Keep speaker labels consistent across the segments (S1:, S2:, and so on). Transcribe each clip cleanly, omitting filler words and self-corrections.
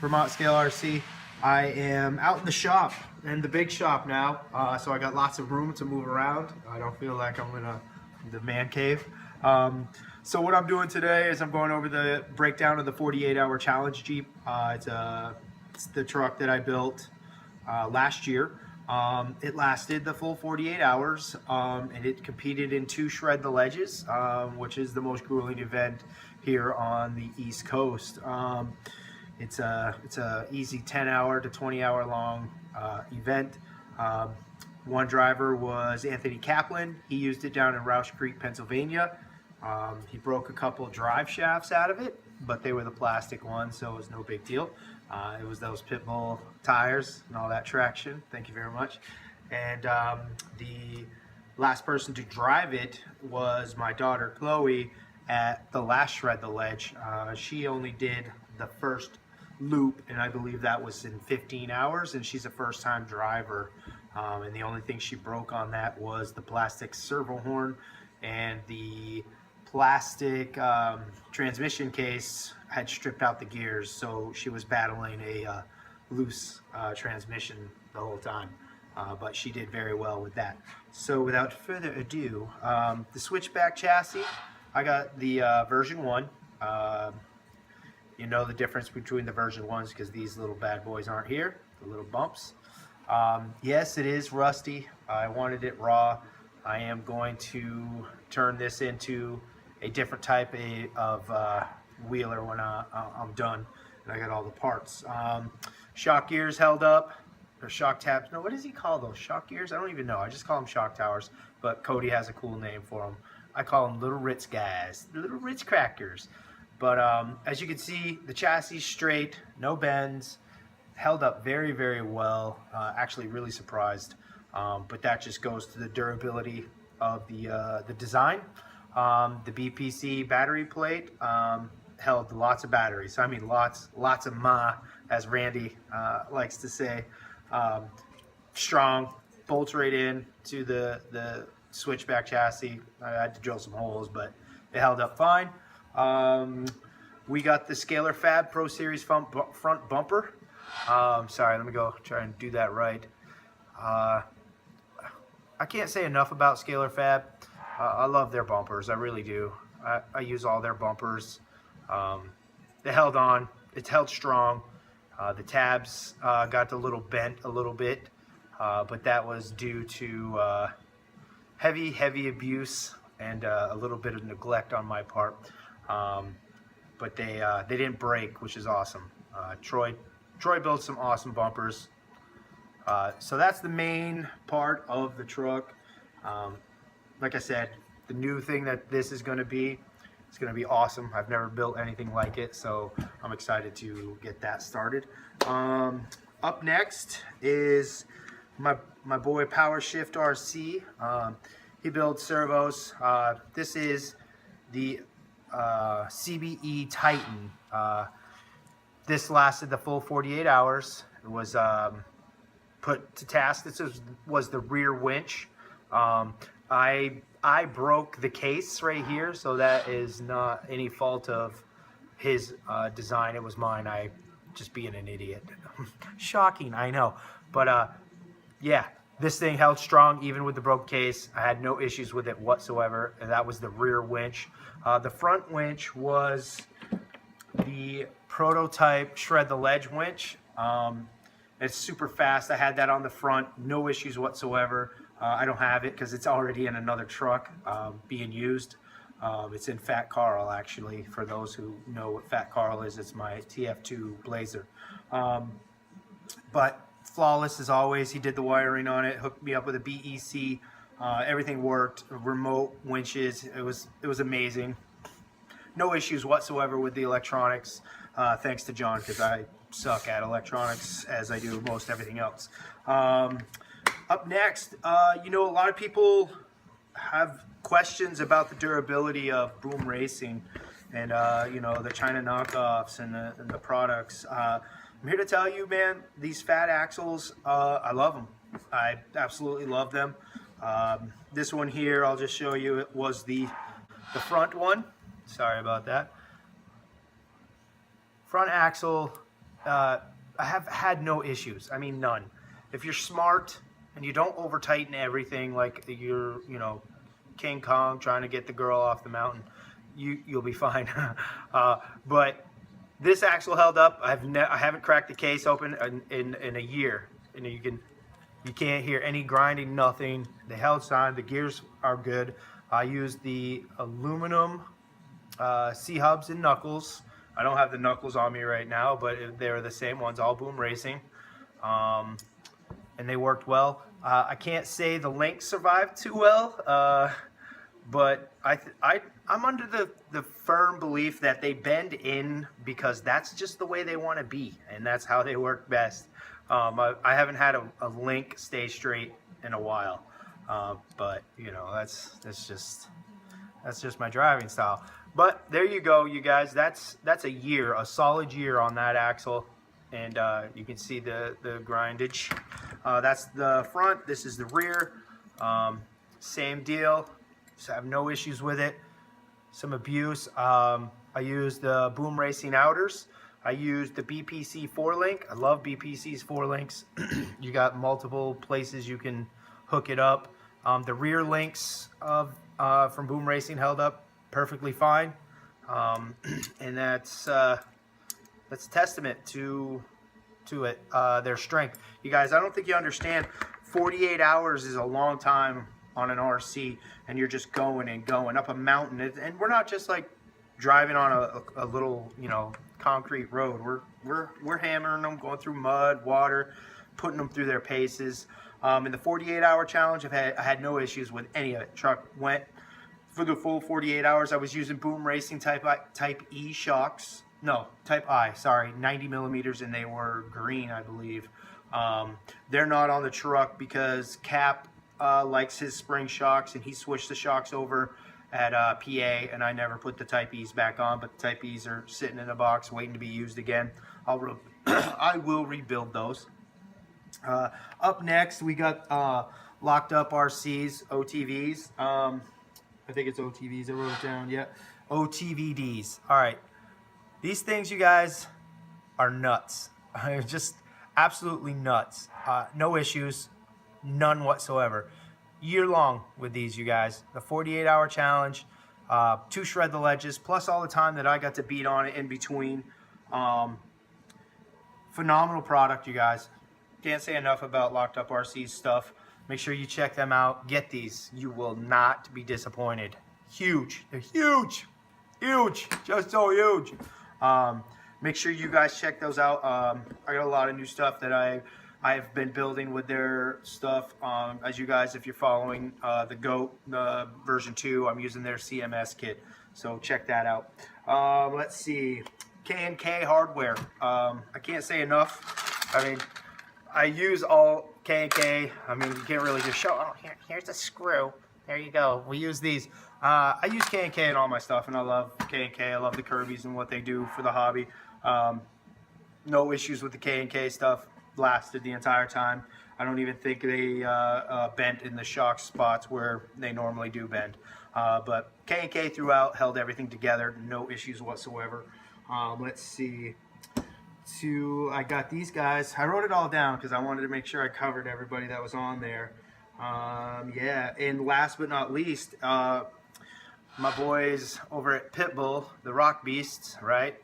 S1: Vermont Scale RC. I am out in the shop, in the big shop now, so I got lots of room to move around. I don't feel like I'm in the man cave. So what I'm doing today is I'm going over the breakdown of the 48-hour challenge Jeep. It's the truck that I built last year. It lasted the full 48 hours, and it competed in 2 Shred the Ledges, which is the most grueling event here on the East Coast. It's a easy 10-hour to 20-hour long event. One driver was Anthony Kaplan. He used it down in Roush Creek, Pennsylvania. He broke a couple drive shafts out of it, but they were the plastic ones, so it was no big deal. It was those pit bull tires and all that traction. Thank you very much. And the last person to drive it was my daughter Chloe at the last Shred the Ledge. She only did the first loop, and I believe that was in 15 hours, and she's a first-time driver. And the only thing she broke on that was the plastic servo horn, and the plastic transmission case had stripped out the gears, so she was battling a loose transmission the whole time. But she did very well with that. So without further ado, the switchback chassis, I got the version 1. You know the difference between the version 1s because these little bad boys aren't here, the little bumps. Yes, it is rusty. I wanted it raw. I am going to turn this into a different type of wheeler when I'm done and I got all the parts. Shock gears held up, or shock tabs. No, what does he call those? Shock gears? I don't even know. I just call them shock towers, but Cody has a cool name for them. I call them little Ritz guys, little Ritz crackers. But as you can see, the chassis is straight, no bends, held up very, very well. Actually really surprised. But that just goes to the durability of the design. The BPC battery plate held lots of batteries. I mean lots of ma, as Randy likes to say. Strong, bolts right in to the switchback chassis. I had to drill some holes, but it held up fine. We got the Scalar Fab Pro Series front bumper. Sorry, let me go try and do that right. I can't say enough about Scalar Fab. I love their bumpers, I really do. I use all their bumpers. They held on, it's held strong. The tabs got a little bent a little bit, but that was due to heavy abuse and a little bit of neglect on my part. But they didn't break, which is awesome. Troy built some awesome bumpers. So that's the main part of the truck. Like I said, the new thing that this is going to be, it's going to be awesome. I've never built anything like it, so I'm excited to get that started. Up next is my boy Powershift RC. He builds servos. This is the CBE Titan. This lasted the full 48 hours. It was put to task. This was the rear winch. I broke the case right here, so that is not any fault of his design. It was mine. I just being an idiot. Shocking, I know. But yeah, this thing held strong even with the broke case. I had no issues with it whatsoever, and that was the rear winch. The front winch was the prototype Shred the Ledge winch. It's super fast. I had that on the front, no issues whatsoever. I don't have it because it's already in another truck being used. It's in Fat Carl, actually. For those who know what Fat Carl is, it's my TF2 Blazer. But flawless as always. He did the wiring on it, hooked me up with a BEC. Everything worked. Remote winches. It was amazing. No issues whatsoever with the electronics. Thanks to John, because I suck at electronics as I do most everything else. Up next, you know, a lot of people have questions about the durability of Boom Racing and you know, the China knockoffs and the products. I'm here to tell you, man, these fat axles, I love them. I absolutely love them. This one here, I'll just show you, it was the front one. Sorry about that. Front axle I have had no issues. I mean, none. If you're smart and you don't over tighten everything like you're, King Kong trying to get the girl off the mountain, you'll be fine. But this axle held up. I haven't cracked the case open in a year. You can't hear any grinding, nothing. They held on. The gears are good. I used the aluminum C-hubs and knuckles. I don't have the knuckles on me right now, but they're the same ones, all Boom Racing. And they worked well. I can't say the links survived too well, but I'm under the firm belief that they bend in because that's just the way they want to be, and that's how they work best. I haven't had a link stay straight in a while, but that's just my driving style. But there you go, you guys. That's a solid year on that axle, and you can see the grindage. That's the front. This is the rear. Same deal. So I have no issues with it. Some abuse. I used the Boom Racing outers. I used the BPC 4-link. I love BPC's 4-links. You got multiple places you can hook it up. The rear links from Boom Racing held up perfectly fine, and that's testament to it, their strength. You guys, I don't think you understand. 48 hours is a long time on an RC, and you're just going and going up a mountain, and we're not just like driving on a little concrete road. We're hammering them, going through mud, water, putting them through their paces. In the 48-hour challenge, I had no issues with any of it. Truck went for the full 48 hours. I was using Boom Racing Type E shocks. No, Type I, sorry, 90 millimeters, and they were green, I believe. They're not on the truck because Cap likes his spring shocks, and he switched the shocks over at PA, and I never put the Type E's back on, but the Type E's are sitting in a box waiting to be used again. I will rebuild those. Up next, we got Locked Up RCs, OTVs. I think it's OTVs, I wrote it down, yeah. OTVDs. All right. These things, you guys, are nuts. Just absolutely nuts. No issues, none whatsoever. Year long with these, you guys. The 48-hour challenge, 2 shred the ledges, plus all the time that I got to beat on it in between. Phenomenal product, you guys. Can't say enough about Locked Up RC stuff. Make sure you check them out. Get these. You will not be disappointed. Huge. They're huge. Huge. Just so huge. Make sure you guys check those out. I got a lot of new stuff that I've been building with their stuff. As you guys, if you're following the GOAT version 2, I'm using their CMS kit. So check that out. Let's see. K&K hardware. I can't say enough. I mean, I use all K&K. I mean, you can't really just show, oh, here's a screw. There you go. We use these. I use K&K in all my stuff, and I love K&K. I love the Kirby's and what they do for the hobby. No issues with the K&K stuff. Lasted the entire time. I don't even think they bent in the shock spots where they normally do bend. But K&K throughout held everything together. No issues whatsoever. Let's see. I got these guys. I wrote it all down because I wanted to make sure I covered everybody that was on there. Yeah, and last but not least, my boys over at Pitbull, the Rock Beasts, right?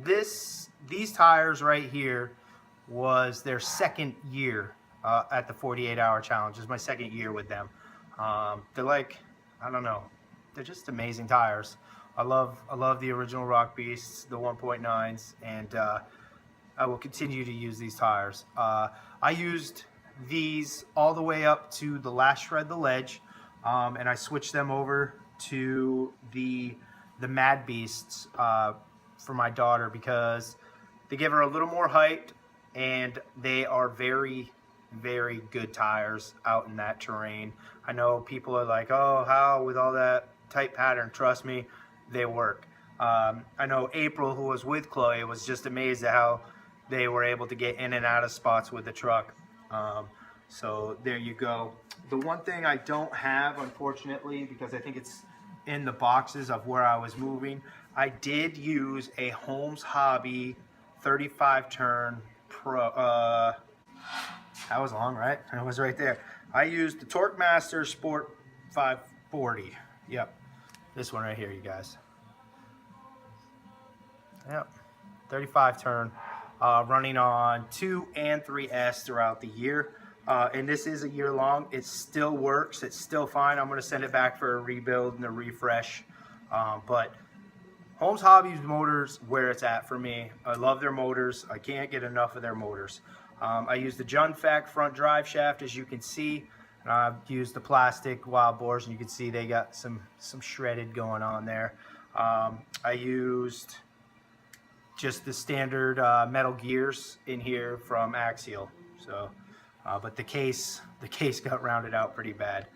S1: These tires right here was their second year at the 48-hour challenge. This is my second year with them. They're like, I don't know, they're just amazing tires. I love the original Rock Beasts, the 1.9s, and I will continue to use these tires. I used these all the way up to the last shred the ledge, and I switched them over to the Mad Beasts for my daughter because they give her a little more height, and they are very, very good tires out in that terrain. I know people are like, oh, how with all that tight pattern? Trust me, they work. I know April, who was with Chloe, was just amazed at how they were able to get in and out of spots with the truck. So there you go. The one thing I don't have, unfortunately, because I think in the boxes of where I was moving. I did use a Holmes Hobby 35 turn Pro. That was long, right? It was right there. I used the Torque Master Sport 540. Yep, this one right here, you guys. Yep, 35 turn, running on 2 and 3S throughout the year. And this is a year long. It still works. It's still fine. I'm going to send it back for a rebuild and a refresh. But Holmes Hobby's motors where it's at for me. I love their motors. I can't get enough of their motors. I use the Junfec front drive shaft, as you can see. And I've used the plastic wild boars, and you can see they got some shredded going on there. I used just the standard metal gears in here from Axial. So, but the case got rounded out pretty bad.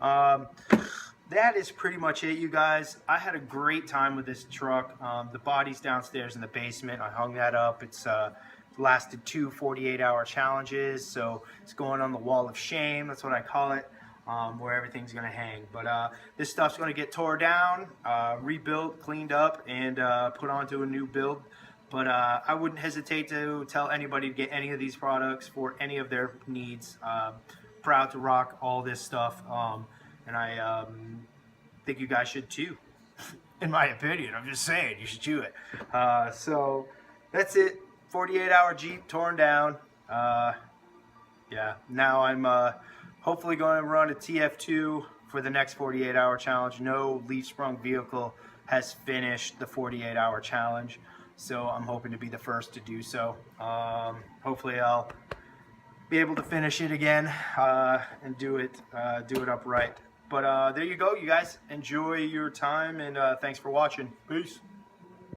S1: That is pretty much it, you guys. I had a great time with this truck. The body's downstairs in the basement. I hung that up. It's lasted 2 48-hour challenges, so it's going on the wall of shame. That's what I call it, where everything's going to hang. But this stuff's going to get tore down, rebuilt, cleaned up, and put onto a new build. But I wouldn't hesitate to tell anybody to get any of these products for any of their needs. Proud to rock all this stuff, and I think you guys should too. In my opinion, I'm just saying, you should do it. So that's it. 48-hour Jeep torn down. Yeah, now I'm hopefully going to run a TF2 for the next 48-hour challenge. No leaf sprung vehicle has finished the 48-hour challenge, so I'm hoping to be the first to do so. Hopefully I'll be able to finish it again and do it upright. But there you go, you guys. Enjoy your time, and thanks for watching. Peace.